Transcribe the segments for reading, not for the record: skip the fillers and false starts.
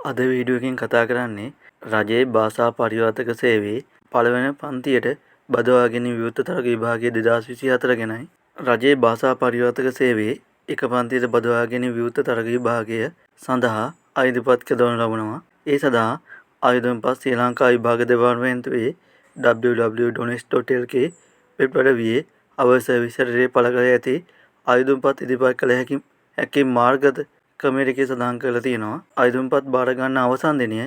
අද වීඩියෝ එකකින් කතා කරන්නේ රජයේ භාෂා පරිවර්තක සේවයේ පළවෙනි පන්තියට බදවා ගැනීම විවෘත තරග විභාගය 2024 ගැනයි. රජයේ භාෂා පරිවර්තක සේවයේ එක පන්තියට බදවා ගැනීම විවෘත තරග විභාගය සඳහා අයිතිපත් කරනු ලබනවා. ඒ සඳහා ආයුධම්පත් ශ්‍රී ලංකා විභාග දෙපාර්තමේන්තුවේ www.donest.lk වෙබ් අඩවියේ අවශ්‍ය විස්තරය පළ කර ඇති ආයුධම්පත් ඉදිරිපත් කළ හැකි මාර්ගද කමිටුවේ සඳහන් කරලා තියෙනවා. ආයුධම්පත් බාර ගන්න අවසන් දිනය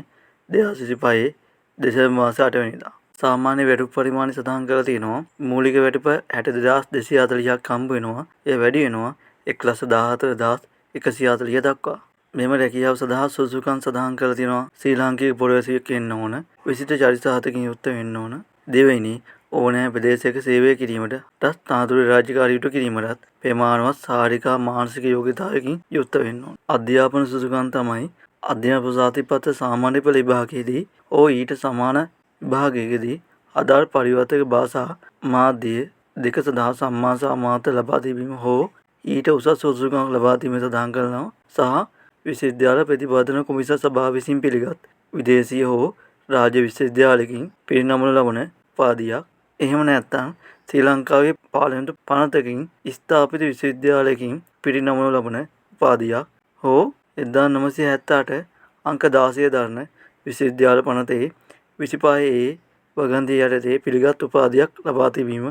2025 දෙසැම්බර් මාස 8 වෙනිදා. සාමාන්‍ය වැටුප් පරිමාණය සඳහන් කරලා තියෙනවා. මූලික වැටුප 62240ක් හම්බ වෙනවා. එය වැඩි වෙනවා 114140 දක්වා. මෙම රැකියාව සඳහා සුසුකම් සඳහන් කරලා තියෙනවා. ශ්‍රී ලාංකික පුරවැසියෙක් වෙන්න ඕන. විශිෂ්ට චරිත සහතිකකින් යුක්ත වෙන්න ඕන. දෙවෙනි ඕනෑම ප්‍රදේශයක සේවය කිරීමට තනතුරු රාජකාරී යුතු කිරීමටත් ප්‍රමාණවත් ශාරීරික මානසික යෝග්‍යතාවයකින් යුක්ත වෙන්න ඕන. අධ්‍යාපන සුසුකම් තමයි අධ්‍යාපන ප්‍රතිපත්ති සාමාන්‍ය පෙළ විභාගයේදී ඕ ඊට සමාන විභාගයකදී අදාළ පරිවර්තක භාෂා මාධ්‍ය දෙක සඳහා සම්මාන සමානත ලබා දීම හෝ ඊට උසස් සුසුකම් ලබා දීම සඳහන් කරනවා. සහ විශ්වවිද්‍යාල ප්‍රතිපාදන කොමිසම සභාව විසින් පිළිගත් විදේශීය හෝ රාජ්‍ය විශ්වවිද්‍යාලයකින් පිරිනමනු ලබන උපාධියක්. එහෙම නැත්නම් ශ්‍රී ලංකාවේ පාර්ලිමේන්තු පනතකින් ස්ථාපිත විශ්වවිද්‍යාලයකින් පිරිනමනු ලබන උපාධියක් හෝ 1978 අංක 16 දරන විශ්වවිද්‍යාල පනතේ 25A වගන්තිය යටතේ පිළිගත් උපාධියක් ලබා තිබීම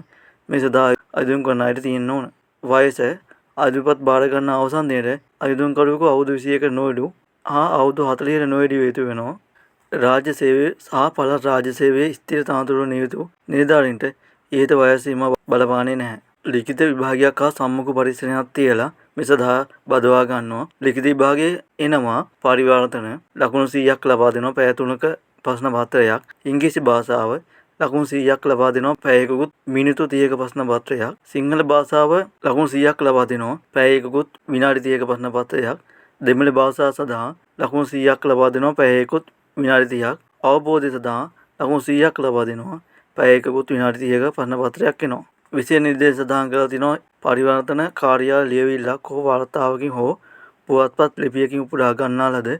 මේ සඳහා අයදුම් කරන අයට තියෙන්න ඕන. වයස අයදුම්පත් බාර ගන්න අවසන් දිනයට අයදුම්කරුවෙකු අවුරුදු 21කට නොවැඩු හා අවුරුදු 40කට නොවැඩි යුතු වෙනවා. රාජ්‍ය සේවය සහ පළාත් රාජ්‍ය සේවයේ ස්ථිර තනතුරු නියුතු නිලධාරීන්ට ඉහත වයස සීමා බලපාන්නේ නැහැ. ලිඛිත විභාගයක් හා සම්මුඛ පරීක්ෂණයක් තියලා මේ සඳහා බදවා ගන්නවා. ලිඛිත විභාගයේ එනවා පරිවර්තන ලකුණු 100ක් ලබා දෙනවා. පැය 3ක ප්‍රශ්න පත්‍රයක්. ඉංග්‍රීසි භාෂාව ලකුණු 100ක් ලබා දෙනවා. පැයකකුත් මිනිත්තු 30ක ප්‍රශ්න පත්‍රයක්. සිංහල භාෂාව ලකුණු 100ක් ලබා දෙනවා. පැයකකුත් විනාඩි 30ක ප්‍රශ්න පත්‍රයක්. දෙමළ භාෂාව සඳහා ලකුණු 100ක් ලබා දෙනවා. පැයකකුත් විනාඩි 30ක්. අවබෝධය සඳහා ලකුණු 100ක් ලබා දෙනවා. පැයකකුත් විනාඩි 30ක ප්‍රශ්න පත්‍රයක් එනවා. විශේෂ නිර්දේශ සඳහන් කරලා තිනවා. පරිවර්තන කාර්යාල ලියවිල්ලක් හෝ වාර්තාවකින් හෝ පුවත්පත් ලිපියකින් උපුටා ගන්නා ලද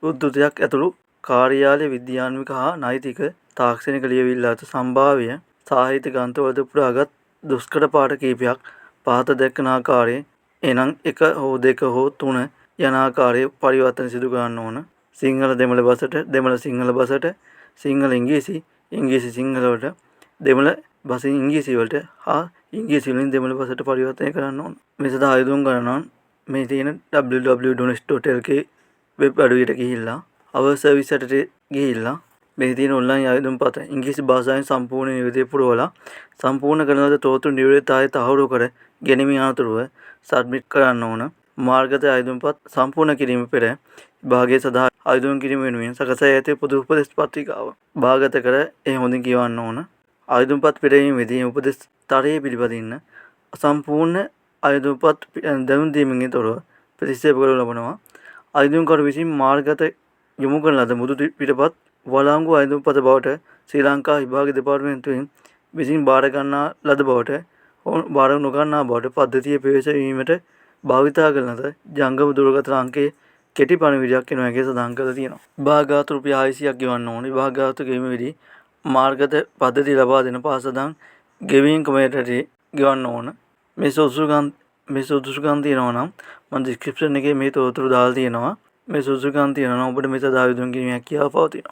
උද්ෘතයක් ඇතුළු කාර්යාලය විද්‍යාන්වික හා නෛතික තාක්ෂණික ලියවිල්ලට සම්භාව්‍ය සාහිත්‍ය ග්‍රන්ථවලද උපුටාගත් දුෂ්කර පාඨ කීපයක් පහත දැක්වෙන ආකාරයෙන් එනම් 1 හෝ 2 හෝ 3 යන ආකාරයේ පරිවර්තන සිදු කරන්න ඕන. සිංහල දෙමළ බසට, දෙමළ සිංහල බසට, සිංහල ඉංග්‍රීසි, ඉංග්‍රීසි සිංහල වලට, දෙමළ බසින් ඉංග්‍රීසි වලට හා ඉංග්‍රීසි වලින් දෙමළ බසට පරිවර්තනය කරන්න ඕන. මේ සඳහා ආයුධම් ගණනන් මේ තියෙන www.donest.lk වෙබ් අඩවියට ගිහිල්ලා අවශ්‍ය විස්තරයට ගිහිල්ලා මේ තියෙන ඔන්ලයින් ආයුධම් පත ඉංග්‍රීසි භාෂාවෙන් සම්පූර්ණ නිවැරදි පුරවලා සම්පූර්ණ කරන ලද තොරතුරු නිවැරදිතාවය තහවුරු කර ගැනීමෙන් අනතුරුව සබ්මිට් කරන්න ඕන. මාර්ගගත ආයුධම්පත් සම්පූර්ණ කිරීම පෙර විභාගය සඳහා ආයුධම් කිරීම වෙනුවෙන් සකසා ඇති පොදු උපදෙස් පත්‍රිකාව භාගත කර ඒ හොඳින් කියවන්න ඕන. ආයුධම්පත් පිටවීමේදී උපදෙස් තරයේ පිළිපදින්න සම්පූර්ණ ආයුධම්පත් දැනුම් දීමෙන් තොරව ප්‍රතික්ෂේප කරනු ලබනවා. ආයුධම්කරු විසින් මාර්ගගත යොමු කරන ලද මුදු පිටපත් වළංගු ආයුධම්පත බවට ශ්‍රී ලංකා විභාග දෙපාර්තමේන්තුවෙන් විසින් බාර ගන්නා ලද බවට බාර නොගන්නා බවට පද්ධතිය ප්‍රවේශවීමට භාවිතා කරන ලද ජංගම දුරකථන අංකයේ කෙටි පණිවිඩයක් එන එකේ සඳහන් කරලා තියෙනවා. විභාගාත රුපියල් 600ක් ගෙවන්න ඕනේ. විභාගාත ගෙවීමේදී මාර්ගගත පද්ධතිය ලබා දෙන පාසදන් ගෙවීම් කමිටුවට ගෙවන්න ඕන. මේ සුදුසුකම් තියෙනවා නම් මම ඩිස්ක්‍රිප්ෂන් එකේ මේ තොරතුරු දාලා තියෙනවා. මේ සුදුසුකම් තියෙනවා නම් ඔබට මේ සදා ආයුධම් කිරීමේ හැකියාව පවතිනවා.